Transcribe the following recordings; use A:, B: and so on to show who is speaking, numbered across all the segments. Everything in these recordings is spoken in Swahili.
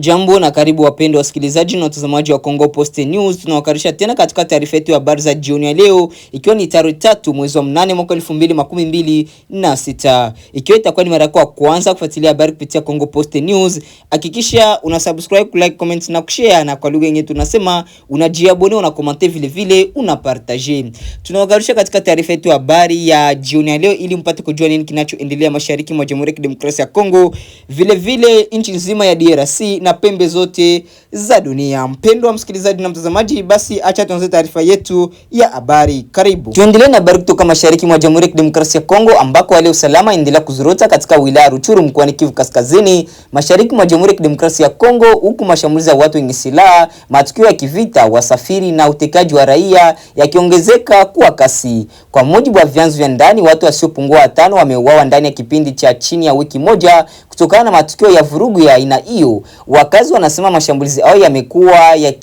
A: Jambo na karibu wapendwa wasikilizaji na watazamaji wa Congo Post News. Tunawakaribisha tena katika taarifa yetu ya habari za jioni ya leo, ikiwa ni tarehe 3 mwezi wa 8 mwaka 2026. Ikiwa itakuwa ni mara yako ya kwanza kufuatilia habari kupitia Congo Post News, hakikisha una subscribe, like, comment na kushare, na kwa lugha yenyewe tunasema unajiabone, una comment vile vile una partage. Tunawakaribisha katika taarifa yetu ya habari ya jioni ya leo ili mpate kujua nini kinachoendelea mashariki mwa Jamhuri ya Kidemokrasia ya Kongo, vile vile nchi nzima ya DRC na pembe zote za dunia. Mpendwa msikilizaji na mtazamaji, basi acha tuanze taarifa yetu ya habari. Karibu. Tuendelee na habari kutoka mashariki mwa Jamhuri ya Kidemokrasia ya Kongo, ambako hali ya usalama inaendelea kuzorota katika wilaya Rutshuru mkoani Kivu Kaskazini, mashariki mwa Jamhuri ya Kidemokrasia ya Kongo, huku mashambulizi ya watu wenye silaha, matukio ya kivita, wasafiri na utekaji wa raia yakiongezeka kwa kasi. Kwa mujibu wa vyanzo vya ndani, watu wasiopungua 5 wameuawa ndani ya kipindi cha chini ya wiki moja kutokana na matukio ya vurugu ya aina hiyo. Wakazi wanasema mashambulizi hayo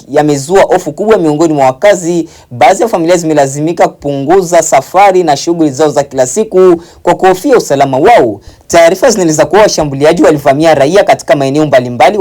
A: yamezua hofu kubwa miongoni mwa wakazi. Baadhi ya familia zimelazimika kupunguza safari na shughuli zao za kila siku kwa kuhofia usalama wao. Taarifa zinaeleza kuwa washambuliaji walivamia raia katika maeneo mbalimbali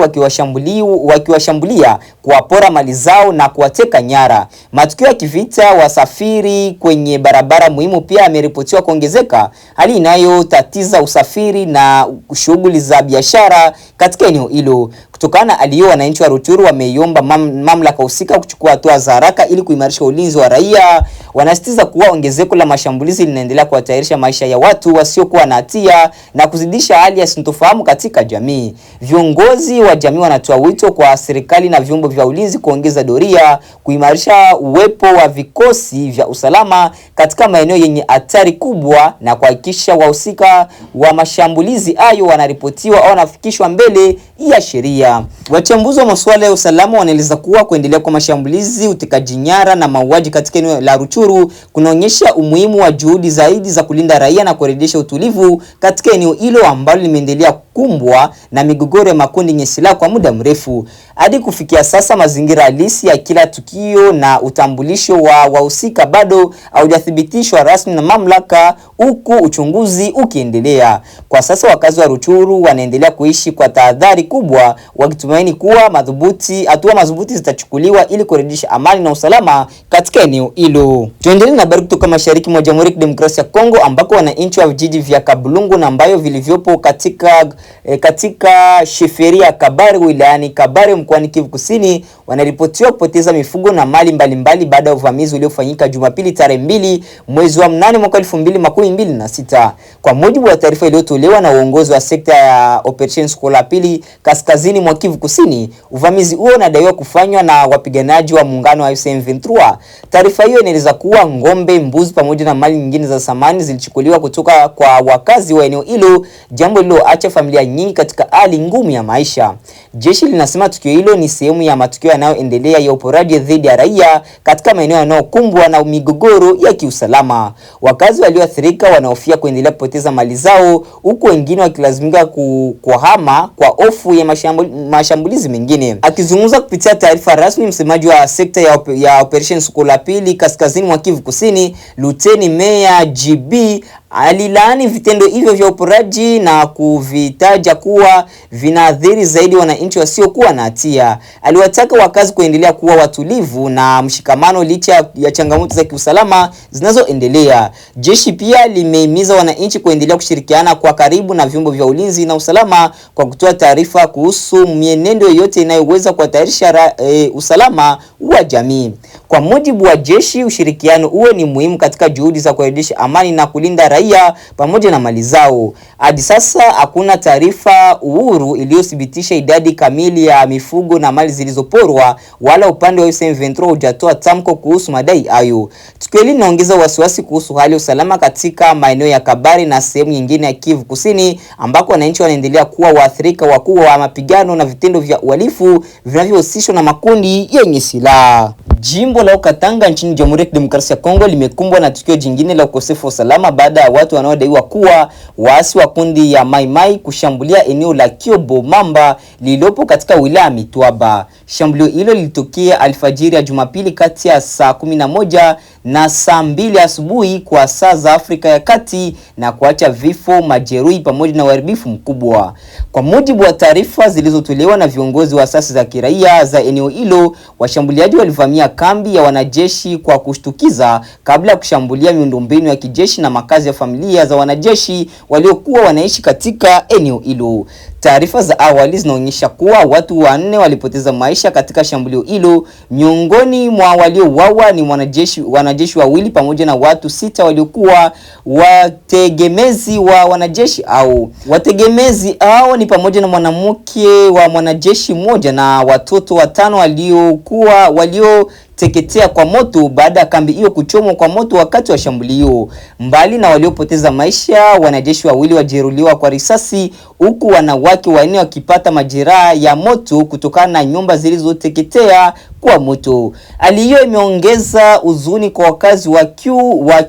A: wakiwashambulia, kuwapora mali zao na kuwateka nyara. Matukio ya kivita, wasafiri kwenye barabara muhimu pia yameripotiwa kuongezeka, hali inayotatiza usafiri na shughuli za biashara katika eneo hilo. Kutokana na hali hiyo, wananchi wa Rutshuru wameiomba mamlaka husika kuchukua hatua za haraka ili kuimarisha ulinzi wa raia. Wanasisitiza kuwa ongezeko la mashambulizi linaendelea kuhatarisha maisha ya watu wasiokuwa na hatia na kuzidisha hali ya sintofahamu katika jamii. Viongozi wa jamii wanatoa wito kwa serikali na vyombo vya ulinzi kuongeza doria, kuimarisha uwepo wa vikosi vya usalama katika maeneo yenye hatari kubwa na kuhakikisha wahusika wa mashambulizi hayo wanaripotiwa au wanafikishwa mbele ya sheria. Wachambuzi wa masuala ya usalama wanaeleza kuwa kuendelea kwa mashambulizi, utekaji nyara na mauaji katika eneo la Rutshuru kunaonyesha umuhimu wa juhudi zaidi za kulinda raia na kurejesha utulivu katika eneo hilo ambalo limeendelea kukumbwa na migogoro ya makundi yenye silaha kwa muda mrefu. Hadi kufikia sasa, mazingira halisi ya kila tukio na utambulisho wa wahusika bado haujathibitishwa rasmi na mamlaka, huku uchunguzi ukiendelea. Kwa sasa wakazi wa Rutshuru wanaendelea kuishi kwa tahadhari kubwa, wakitumaini kuwa hatua madhubuti zitachukuliwa ili kurejesha amani na usalama katika eneo hilo. Tuendelee na habari kutoka mashariki mwa Jamhuri ya Kidemokrasia ya Kongo, ambako wananchi wa vijiji vya Kabulungu na ambayo vilivyopo katika sheferia Kabare wilayani Kabare mkoani Kivu Kusini wanaripotiwa kupoteza mifugo na mali mbalimbali baada ya uvamizi uliofanyika Jumapili tarehe 2 mwezi wa 8 mwaka 2026. Kwa mujibu wa taarifa iliyotolewa na uongozi wa sekta ya Operation Skola Pili kaskazini mwa Kivu Kusini, uvamizi huo unadaiwa kufanywa na wapiganaji wa muungano wa M23. Taarifa hiyo inaeleza kuwa ng'ombe, mbuzi pamoja na mali nyingine za samani zilichukuliwa kutoka kwa wakazi wa eneo hilo, jambo lililoacha familia nyingi katika hali ngumu ya maisha. Jeshi linasema tukio hilo ni sehemu ya matukio yanayoendelea ya uporaji dhidi ya raia katika maeneo yanayokumbwa na migogoro ya kiusalama. Wakazi walioathirika wanahofia kuendelea kupoteza mali zao, huku wengine wakilazimika kuhama kwa hofu ya mashambulizi mengine. Akizungumza kupitia taarifa rasmi, msemaji wa sekta ya Operation Skola Pili kaskazini mwa Kivu Kusini, Luteni Meya GB alilaani vitendo hivyo vya uporaji na kuvitaja kuwa vinaathiri zaidi wananchi wasiokuwa na hatia. Aliwataka wakazi kuendelea kuwa watulivu na mshikamano licha ya changamoto za kiusalama zinazoendelea. Jeshi pia limehimiza wananchi kuendelea kushirikiana kwa karibu na vyombo vya ulinzi na usalama kwa kutoa taarifa kuhusu mienendo yoyote inayoweza kuhatarisha usalama wa jamii. Kwa mujibu wa jeshi, ushirikiano huo ni muhimu katika juhudi za kurejesha amani na kulinda raia pamoja na mali zao. Hadi sasa hakuna taarifa huru iliyothibitisha idadi kamili ya mifugo na mali zilizoporwa, wala upande wa M23 hujatoa tamko kuhusu madai hayo. Tukio hili linaongeza wasiwasi kuhusu hali ya usalama katika maeneo ya Kabare na sehemu nyingine ya Kivu Kusini, ambako wananchi wanaendelea kuwa waathirika wakubwa wa mapigano na vitendo vya uhalifu vinavyohusishwa na makundi yenye silaha. Jimbo la Katanga nchini Jamhuri ya Kidemokrasia ya Kongo limekumbwa na tukio jingine la ukosefu wa usalama baada ya watu wanaodaiwa kuwa waasi wa kundi ya Mai Mai kushambulia eneo la Kiobo Mamba lililopo katika wilaya Mitwaba. Shambulio hilo lilitokea alfajiri ya Jumapili kati ya saa 11 na saa 2 asubuhi kwa saa za Afrika ya Kati na kuacha vifo, majeruhi pamoja na uharibifu mkubwa. Kwa mujibu wa taarifa zilizotolewa na viongozi wa asasi za kiraia za eneo hilo, washambuliaji walivamia kambi ya wanajeshi kwa kushtukiza kabla ya kushambulia miundombinu ya kijeshi na makazi ya familia za wanajeshi waliokuwa wanaishi katika eneo hilo. Taarifa za awali zinaonyesha kuwa watu 4 walipoteza maisha katika shambulio hilo. Miongoni mwa waliouawa ni wanajeshi 2 pamoja na watu 6 waliokuwa wategemezi wa wanajeshi au wategemezi hao ni pamoja na mwanamke wa mwanajeshi mmoja na watoto 5 walioteketea kwa moto baada ya kambi hiyo kuchomwa kwa moto wakati wa shambulio. Mbali na waliopoteza maisha, wanajeshi 2 wajeruhiwa kwa risasi, huku wanawake 4 wakipata majeraha ya moto kutokana na nyumba zilizoteketea kwa moto. Hali hiyo imeongeza huzuni kwa wakazi wa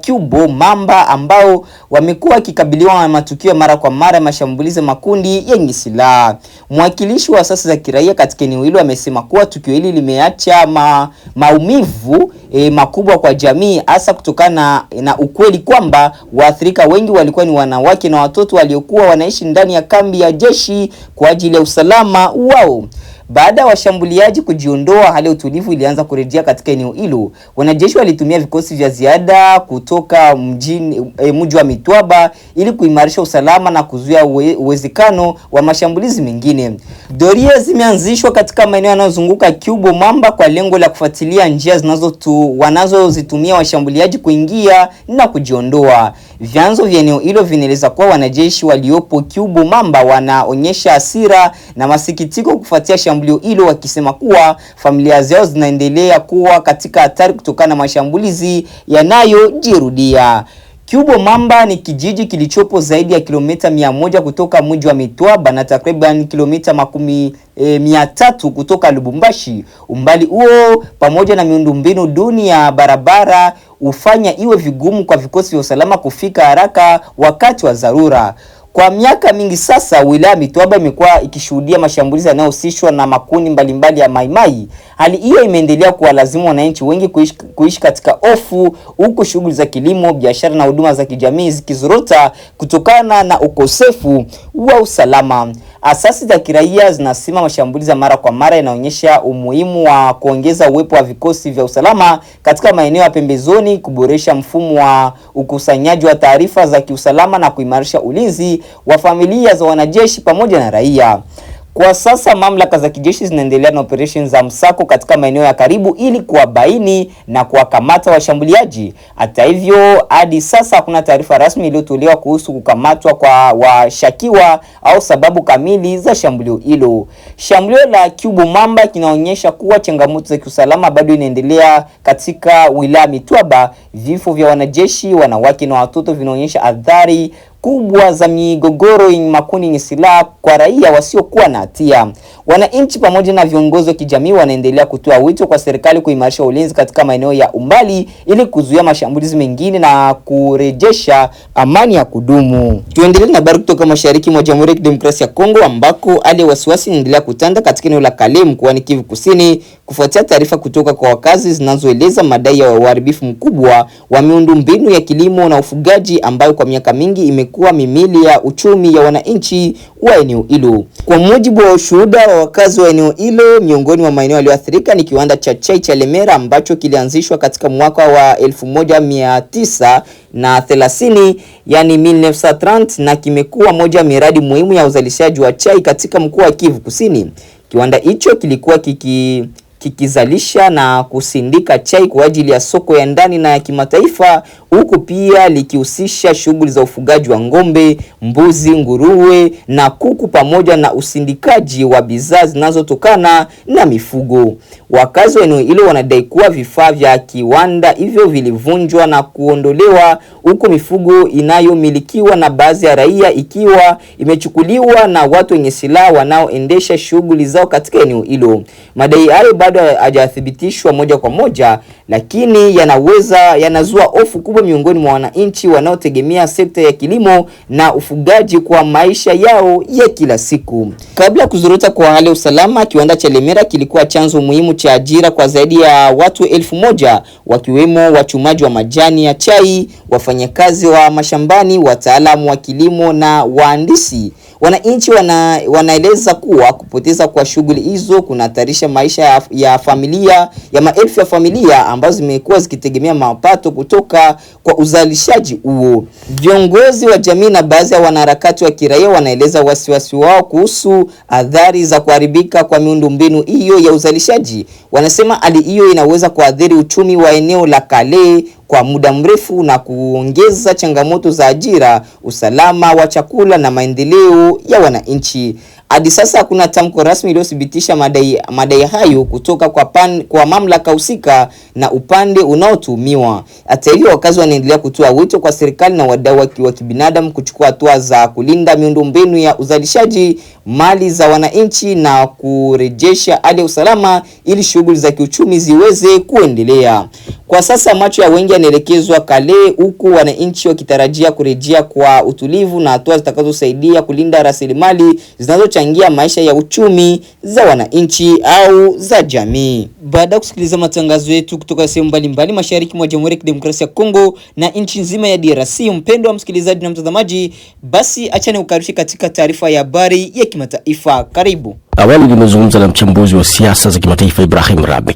A: Kiubo Mamba ambao wamekuwa wakikabiliwa na matukio mara kwa mara mashambulizi makundi yenye silaha. Mwakilishi wa asasi za kiraia katika eneo hilo amesema kuwa tukio hili limeacha maumivu makubwa kwa jamii, hasa kutokana na ukweli kwamba waathirika wengi walikuwa ni wanawake na watoto waliokuwa wanaishi ndani ya kambi ya jeshi kwa ajili ya usalama wao. Baada ya washambuliaji kujiondoa, hali ya utulivu ilianza kurejea katika eneo hilo. Wanajeshi walitumia vikosi vya ziada kutoka mji wa Mitwaba ili kuimarisha usalama na kuzuia uwezekano wa mashambulizi mengine. Doria zimeanzishwa katika maeneo yanayozunguka Kiubo Mamba kwa lengo la kufuatilia njia wanazozitumia washambuliaji kuingia na kujiondoa. Vyanzo vya eneo hilo vinaeleza kuwa wanajeshi waliopo Kiubo Mamba wanaonyesha hasira na masikitiko kufuatia shambulio hilo, wakisema kuwa familia zao zinaendelea kuwa katika hatari kutokana na mashambulizi yanayojirudia. Kiubo Mamba ni kijiji kilichopo zaidi ya kilomita 100 kutoka mji wa Mitwaba na takriban kilomita 300 kutoka Lubumbashi. Umbali huo pamoja na miundombinu duni ya barabara hufanya iwe vigumu kwa vikosi vya usalama kufika haraka wakati wa dharura. Kwa miaka mingi sasa, wilaya Mitwaba imekuwa ikishuhudia mashambulizi yanayohusishwa na makundi mbalimbali ya maimai. Hali hiyo imeendelea kuwalazimu wananchi wengi kuishi katika hofu, huku shughuli za kilimo, biashara na huduma za kijamii zikizorota kutokana na ukosefu wa usalama. Asasi za kiraia zinasema mashambulizi ya mara kwa mara yanaonyesha umuhimu wa kuongeza uwepo wa vikosi vya usalama katika maeneo ya pembezoni, kuboresha mfumo wa ukusanyaji wa taarifa za kiusalama na kuimarisha ulinzi wa familia za wanajeshi pamoja na raia. Kwa sasa mamlaka za kijeshi zinaendelea na operation za msako katika maeneo ya karibu ili kuwabaini na kuwakamata washambuliaji. Hata hivyo, hadi sasa hakuna taarifa rasmi iliyotolewa kuhusu kukamatwa kwa washakiwa au sababu kamili za shambulio hilo. Shambulio la Kiubo Mamba kinaonyesha kuwa changamoto za kiusalama bado inaendelea katika wilaya Mitwaba. Vifo vya wanajeshi, wanawake na watoto vinaonyesha athari kubwa za migogoro yenye makundi yenye silaha kwa raia wasiokuwa na hatia. Wananchi pamoja na viongozi wa kijamii wanaendelea kutoa wito kwa serikali kuimarisha ulinzi katika maeneo ya umbali ili kuzuia mashambulizi mengine na kurejesha amani ya kudumu. Tuendelee na habari kutoka mashariki mwa Jamhuri ya Kidemokrasia ya Kongo ambako hali ya wasiwasi inaendelea kutanda katika eneo la Kale mkoani Kivu Kusini kufuatia taarifa kutoka kwa wakazi zinazoeleza madai ya uharibifu mkubwa wa miundombinu ya kilimo na ufugaji ambayo kwa miaka mingi imekuwa mimili ya uchumi ya wananchi wa eneo hilo. Kwa mujibu wa ushuhuda wa wakazi wa eneo hilo, miongoni mwa maeneo yaliyoathirika ni kiwanda cha chai cha Lemera ambacho kilianzishwa katika mwaka wa 1930 yani 1930 na kimekuwa moja miradi muhimu ya uzalishaji wa chai katika mkoa wa Kivu Kusini. Kiwanda hicho kilikuwa kikizalisha na kusindika chai kwa ajili ya soko ya ndani na ya kimataifa, huku pia likihusisha shughuli za ufugaji wa ng'ombe, mbuzi, nguruwe na kuku pamoja na usindikaji wa bidhaa zinazotokana na mifugo. Wakazi wa eneo hilo wanadai kuwa vifaa vya kiwanda hivyo vilivunjwa na kuondolewa, huku mifugo inayomilikiwa na baadhi ya raia ikiwa imechukuliwa na watu wenye silaha wanaoendesha shughuli zao katika eneo hilo. Madai hayo bado bado hajathibitishwa moja kwa moja, lakini yanazua hofu kubwa miongoni mwa wananchi wanaotegemea sekta ya kilimo na ufugaji kwa maisha yao ya kila siku. Kabla ya kuzorota kwa hali ya usalama, kiwanda cha Lemera kilikuwa chanzo muhimu cha ajira kwa zaidi ya watu 1000, wakiwemo wachumaji wa majani ya chai, wafanyakazi wa mashambani, wataalamu wa kilimo na wahandisi. Wananchi wanaeleza kuwa kupoteza kwa shughuli hizo kunahatarisha maisha ya maelfu ya familia ambazo zimekuwa zikitegemea mapato kutoka kwa uzalishaji huo. Viongozi wa jamii na baadhi ya wanaharakati wa kiraia wanaeleza wasiwasi wao kuhusu athari za kuharibika kwa miundombinu hiyo ya uzalishaji. Wanasema hali hiyo inaweza kuathiri uchumi wa eneo la Kale kwa muda mrefu na kuongeza changamoto za ajira, usalama wa chakula na maendeleo ya wananchi. Hadi sasa hakuna tamko rasmi iliyothibitisha madai hayo kutoka kwa mamlaka husika na upande unaotumiwa. Hata hivyo, wakazi wanaendelea kutoa wito kwa serikali na wadau wa kibinadamu kuchukua hatua za kulinda miundombinu ya uzalishaji, mali za wananchi na kurejesha hali ya usalama ili shughuli za kiuchumi ziweze kuendelea. Kwa sasa macho ya wengi yanaelekezwa Kale, huku wananchi wakitarajia kurejea kwa utulivu na hatua zitakazosaidia kulinda rasilimali zinazochangia maisha ya uchumi za wananchi au za jamii. Baada ya kusikiliza matangazo yetu kutoka sehemu mbalimbali mashariki mwa Jamhuri ya Kidemokrasia ya Kongo na nchi nzima ya DRC, mpendwa msikilizaji na mtazamaji, basi acha nikukaribishe katika taarifa ya habari ya kimataifa. Karibu.
B: Awali nimezungumza na mchambuzi wa siasa za kimataifa Ibrahim Rabi.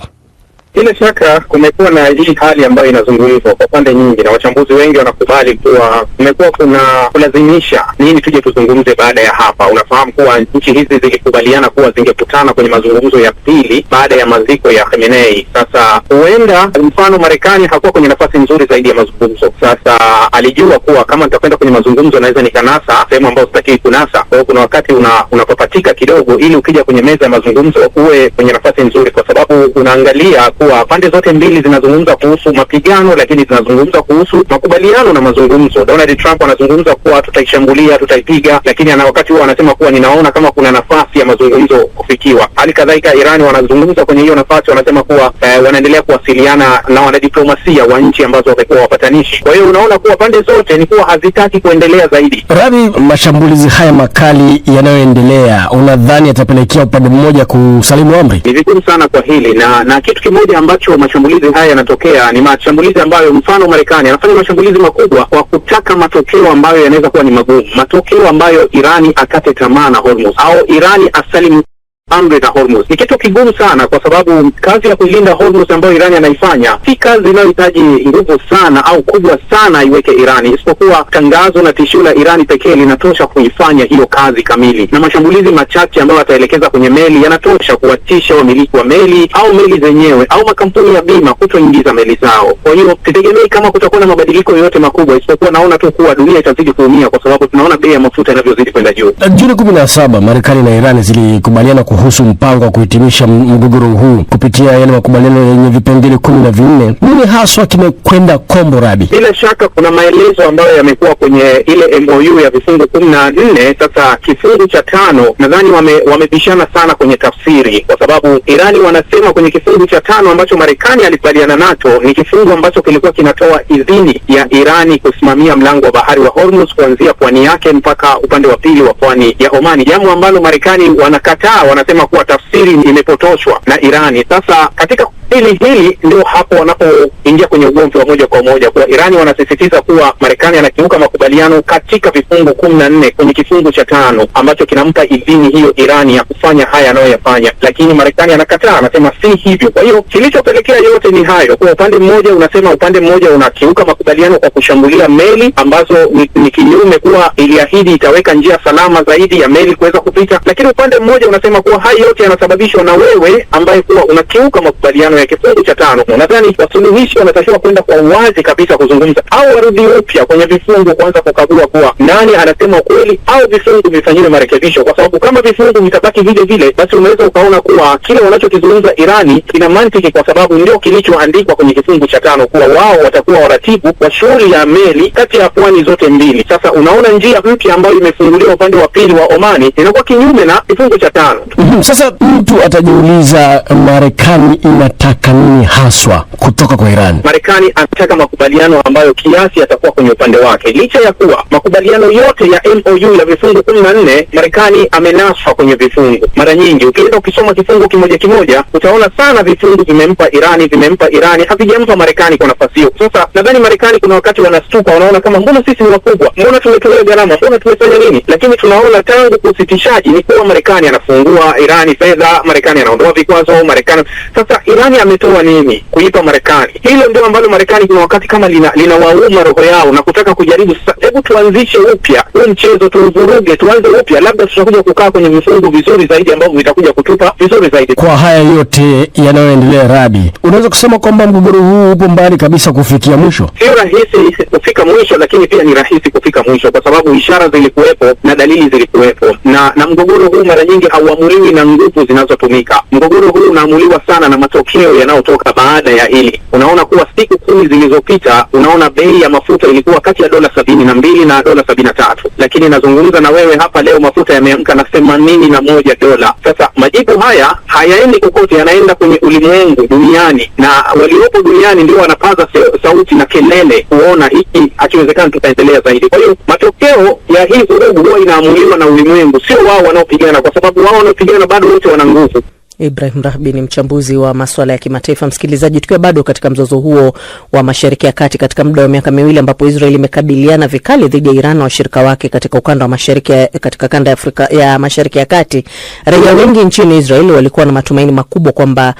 C: Bila shaka kumekuwa na hii hali ambayo inazungumzwa kwa pande nyingi, na wachambuzi wengi wanakubali kuwa kumekuwa kuna kulazimisha nini tuje tuzungumze baada ya hapa. Unafahamu kuwa nchi hizi zilikubaliana kuwa zingekutana kwenye mazungumzo ya pili baada ya maziko ya Khamenei. Sasa huenda mfano Marekani hakuwa kwenye nafasi nzuri zaidi ya mazungumzo. Sasa alijua kuwa kama nitakwenda kwenye mazungumzo naweza nikanasa sehemu ambayo sitaki kunasa. Kwa hiyo kuna wakati unapapatika kidogo ili ukija kwenye meza ya mazungumzo uwe kwenye nafasi nzuri, kwa sababu unaangalia kuwa pande zote mbili zinazungumza kuhusu mapigano, lakini zinazungumza kuhusu makubaliano na mazungumzo. Donald Trump anazungumza kuwa tutaishambulia, tutaipiga, lakini wakati huo anasema kuwa ninaona kama kuna nafasi ya mazungumzo kufikiwa. Hali kadhalika Iran wanazungumza kwenye hiyo nafasi, wanasema kuwa wanaendelea kuwasiliana na wanadiplomasia wa nchi ambazo wamekuwa wapatanishi. Kwa hiyo unaona kuwa pande zote ni kuwa hazitaki kuendelea zaidi.
B: Rabi, mashambulizi haya makali yanayoendelea unadhani yatapelekea upande mmoja kusalimu amri?
C: Ni vigumu sana kwa hili na kitu kimoja ambacho mashambulizi haya yanatokea ni mashambulizi ambayo mfano Marekani anafanya mashambulizi makubwa kwa kutaka matokeo ambayo yanaweza kuwa ni magumu, matokeo ambayo Irani akate tamaa na Hormuz au Irani asalimu amri na Hormuz. Ni kitu kigumu sana kwa sababu kazi ya kuilinda Hormuz ambayo Irani anaifanya si kazi inayohitaji nguvu sana au kubwa sana iweke Irani, isipokuwa tangazo na tishio la Irani pekee linatosha kuifanya hiyo kazi kamili, na mashambulizi machache ambayo ataelekeza kwenye meli yanatosha kuwatisha wamiliki wa meli au meli zenyewe au makampuni ya bima kutoingiza meli zao. Kwa hiyo sitegemei kama kutakuwa na mabadiliko yoyote makubwa, isipokuwa naona tu kuwa dunia itazidi kuumia kwa sababu tunaona bei ya mafuta inavyozidi kwenda juu.
B: Juni 17 Marekani na Irani zilikubaliana kuhusu mpango wa kuhitimisha mgogoro huu kupitia yale makubaliano yenye vipengele 14. Nini haswa kimekwenda kombo, Rabi?
C: Bila shaka kuna maelezo ambayo yamekuwa kwenye ile MOU ya vifungu 14. Sasa kifungu cha 5 nadhani wamebishana sana kwenye tafsiri, kwa sababu Irani wanasema kwenye kifungu cha 5 ambacho Marekani alikubaliana nacho ni kifungu ambacho kilikuwa kinatoa idhini ya Irani kusimamia mlango wa bahari wa Hormuz kuanzia pwani yake mpaka upande wa pili wa pwani ya Omani, jambo ambalo Marekani wanakataa, wanasema kuwa tafsiri imepotoshwa na Irani. Sasa katika hili ndio hapo wanapoingia kwenye ugomvi wa moja kwa moja, kwa Irani wanasisitiza kuwa Marekani anakiuka makubaliano katika vifungu 14 kwenye kifungu cha 5 ambacho kinampa idhini hiyo Irani ya kufanya haya anayoyafanya, lakini Marekani anakataa, anasema si hivyo. Kwa hiyo kilichopelekea yote ni hayo, kwa upande mmoja unasema upande mmoja unakiuka makubaliano kwa kushambulia meli ambazo ni kinyume, kuwa iliahidi itaweka njia salama zaidi ya meli kuweza kupita, lakini upande mmoja unasema kuwa haya yote yanasababishwa na wewe ambaye kuwa unakiuka makubaliano ya kifungu cha 5. Nadhani wasuluhishi wanatakiwa kwenda kwa uwazi kabisa kuzungumza, au warudi upya kwenye vifungu kuanza kukagua kuwa nani anasema ukweli, au vifungu vifanyiwe marekebisho, kwa sababu kama vifungu vitabaki vile vile, basi unaweza ukaona kuwa kile wanachokizungumza Irani kina mantiki, kwa sababu ndio kilichoandikwa kwenye kifungu cha 5 kuwa wao watakuwa waratibu wa shughuli ya meli kati ya pwani zote mbili. Sasa unaona njia mpya ambayo imefunguliwa upande wa pili wa Omani inakuwa kinyume na kifungu cha 5.
B: Sasa mtu atajiuliza, Marekani inataka nini haswa kutoka kwa Iran?
C: Marekani anataka makubaliano ambayo kiasi yatakuwa kwenye upande wake, licha ya kuwa makubaliano yote ya MOU ya vifungu 14 Marekani amenaswa kwenye vifungu. Mara nyingi ukienda ukisoma kifungu kimoja utaona sana vifungu vimempa Irani, havijampa Marekani kwa nafasi hiyo. Sasa nadhani Marekani kuna wakati wanastuka, wanaona kama mbona sisi ni wakubwa, mbona tumetolea gharama, mbona tumefanya nini? Lakini tunaona tangu usitishaji ni kuwa Marekani anafungua Irani fedha, Marekani anaondoa vikwazo, Marekani. Sasa Irani ametoa nini kuipa Marekani? Hilo ndio ambalo Marekani kuna wakati kama linawauma roho yao na kutaka kujaribu sasa, hebu tuanzishe upya huu mchezo, tuvuruge, tuanze upya, labda tutakuja kukaa kwenye vifungu vizuri zaidi ambavyo vitakuja kutupa vizuri zaidi.
B: Kwa haya yote yanayoendelea, Rabi, unaweza kusema kwamba mgogoro huu upo mbali kabisa kufikia mwisho?
C: Sio rahisi kufika mwisho, lakini pia ni rahisi kufika mwisho kwa sababu ishara zilikuwepo na dalili zilikuwepo, na mgogoro huu mara nyingi hauamuliwi na nguvu zinazotumika. Mgogoro huu unaamuliwa sana na matokeo yanayotoka baada ya hili. Unaona kuwa siku 10 zilizopita, unaona bei ya mafuta ilikuwa kati ya $72 na $73, lakini nazungumza na wewe hapa leo mafuta yameamka na $81. Sasa majibu haya hayaendi kokote, yanaenda kwenye ulimwengu duniani, na waliopo duniani ndio wanapaza sauti na kelele kuona hiki hakiwezekani, tutaendelea zaidi. Kwa hiyo matokeo ya hii vurugu huwa inaamuliwa na ulimwengu, sio wao wanaopigana, kwa sababu wao wanaopigana bado wote wana nguvu.
D: Ibrahim Rahbi ni mchambuzi wa masuala ya kimataifa. Msikilizaji, tukiwa bado katika mzozo huo wa Mashariki ya Kati, katika muda wa miaka miwili ambapo Israel imekabiliana vikali dhidi ya Iran na washirika wake katika ukanda wa Mashariki, katika kanda ya Afrika ya Mashariki ya Kati, raia wengi nchini Israel walikuwa na matumaini makubwa kwamba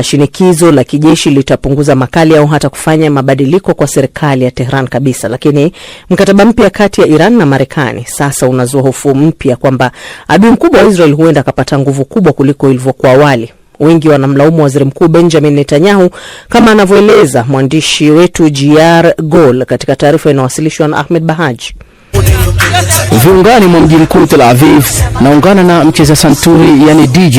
D: shinikizo la kijeshi litapunguza makali au hata kufanya mabadiliko kwa serikali ya Tehran kabisa. Lakini mkataba mpya kati ya Iran na Marekani sasa unazua hofu mpya kwamba adui mkubwa wa Israel huenda akapata nguvu kubwa kuliko ilivyokuwa awali. Wengi wanamlaumu Waziri Mkuu Benjamin Netanyahu, kama anavyoeleza mwandishi wetu GR Gol katika taarifa inayowasilishwa na Ahmed Bahaj.
E: Viungani mwa mji mkuu Tel Aviv, naungana na mcheza santuri yani DJ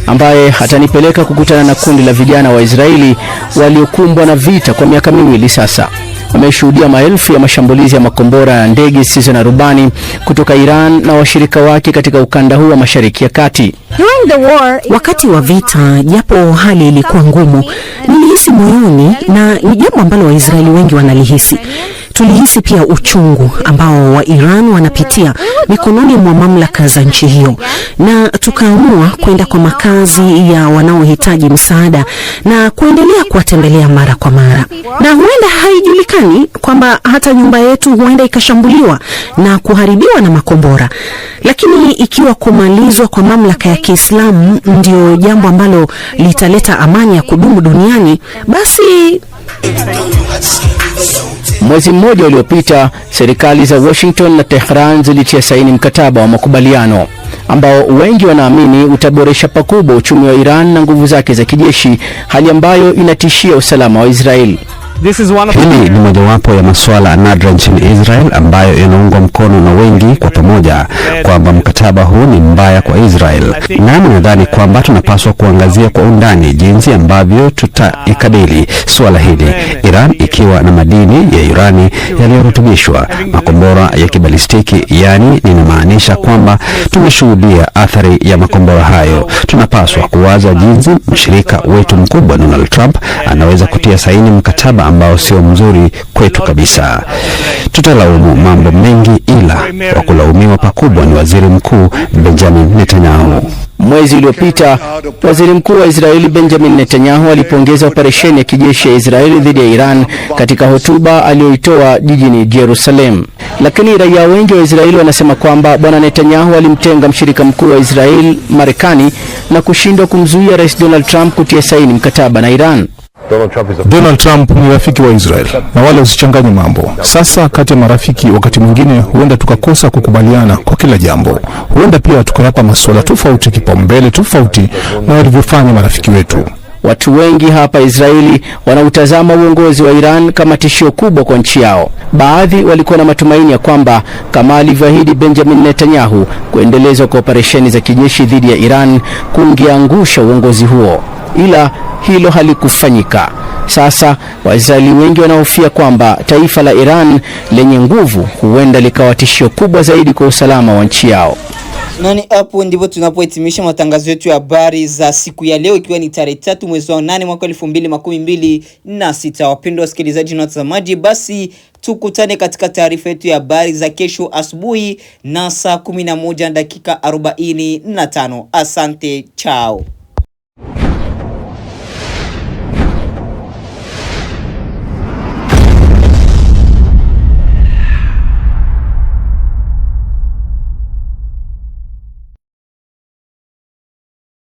E: ambaye atanipeleka kukutana na kundi la vijana wa Israeli waliokumbwa na vita kwa miaka miwili sasa. Wameshuhudia maelfu ya mashambulizi ya makombora ya ndege zisizo na rubani kutoka Iran na washirika wake katika ukanda huu wa Mashariki ya Kati.
F: Wakati wa vita, japo hali ilikuwa ngumu, nilihisi moyoni, na ni jambo ambalo Waisraeli wengi wanalihisi. Tulihisi pia uchungu ambao wa Iran wanapitia mikononi mwa mamlaka za nchi hiyo, na tukaamua kwenda kwa makazi ya wanaohitaji msaada na kuendelea kuwatembelea mara kwa mara. Na huenda haijulikani kwamba hata nyumba yetu huenda ikashambuliwa na kuharibiwa na makombora, lakini ikiwa kumalizwa kwa mamlaka ya Kiislamu ndio jambo ambalo litaleta amani ya kudumu duniani, basi
E: Mwezi mmoja uliopita, serikali za Washington na Tehran zilitia saini mkataba wa makubaliano ambao wengi wanaamini utaboresha pakubwa uchumi wa Iran na nguvu zake za kijeshi, hali ambayo inatishia usalama wa Israeli.
G: Hili ni mojawapo ya masuala nadra nchini Israel ambayo yanaungwa mkono na wengi kwa pamoja kwamba mkataba huu ni mbaya kwa Israel. Nami nadhani kwamba tunapaswa kuangazia kwa undani jinsi ambavyo tutaikabili suala hili. Iran ikiwa na madini ya urani yaliyorutubishwa, makombora ya kibalistiki, yani ninamaanisha kwamba tumeshuhudia athari ya makombora hayo. Tunapaswa kuwaza jinsi mshirika wetu mkubwa Donald Trump anaweza kutia saini mkataba ambao sio mzuri kwetu kabisa. Tutalaumu mambo mengi, ila wa kulaumiwa pakubwa ni Waziri Mkuu Benjamin Netanyahu.
E: Mwezi uliopita, Waziri Mkuu wa Israeli Benjamin Netanyahu alipongeza operesheni ya kijeshi ya Israeli dhidi ya Iran katika hotuba aliyoitoa jijini Jerusalem. Lakini raia wengi wa Israeli wanasema kwamba Bwana Netanyahu alimtenga mshirika mkuu wa Israeli, Marekani, na kushindwa kumzuia Rais Donald Trump kutia saini mkataba na Iran.
H: Donald Trump ni rafiki wa Israel, na wale usichanganye mambo. Sasa kati ya marafiki wakati mwingine huenda tukakosa kukubaliana kwa kila jambo. Huenda pia tukayapa masuala tofauti kipaumbele tofauti na walivyofanya marafiki wetu.
E: Watu wengi hapa Israeli wanautazama uongozi wa Iran kama tishio kubwa kwa nchi yao. Baadhi walikuwa na matumaini ya kwamba kama alivyoahidi Benjamin Netanyahu, kuendelezwa kwa operesheni za kijeshi dhidi ya Iran kungeangusha uongozi huo, ila hilo halikufanyika. Sasa Waisraeli wengi wanahofia kwamba taifa la Iran lenye nguvu huenda likawa tishio kubwa zaidi kwa usalama wa nchi yao.
A: Nani hapo ndipo tunapohitimisha matangazo yetu ya habari za siku ya leo, ikiwa ni tarehe 3 mwezi wa 8 mwaka 2026. Wapendwa wasikilizaji na watazamaji, basi tukutane katika taarifa yetu ya habari za kesho asubuhi na saa 11:45. Asante, chao.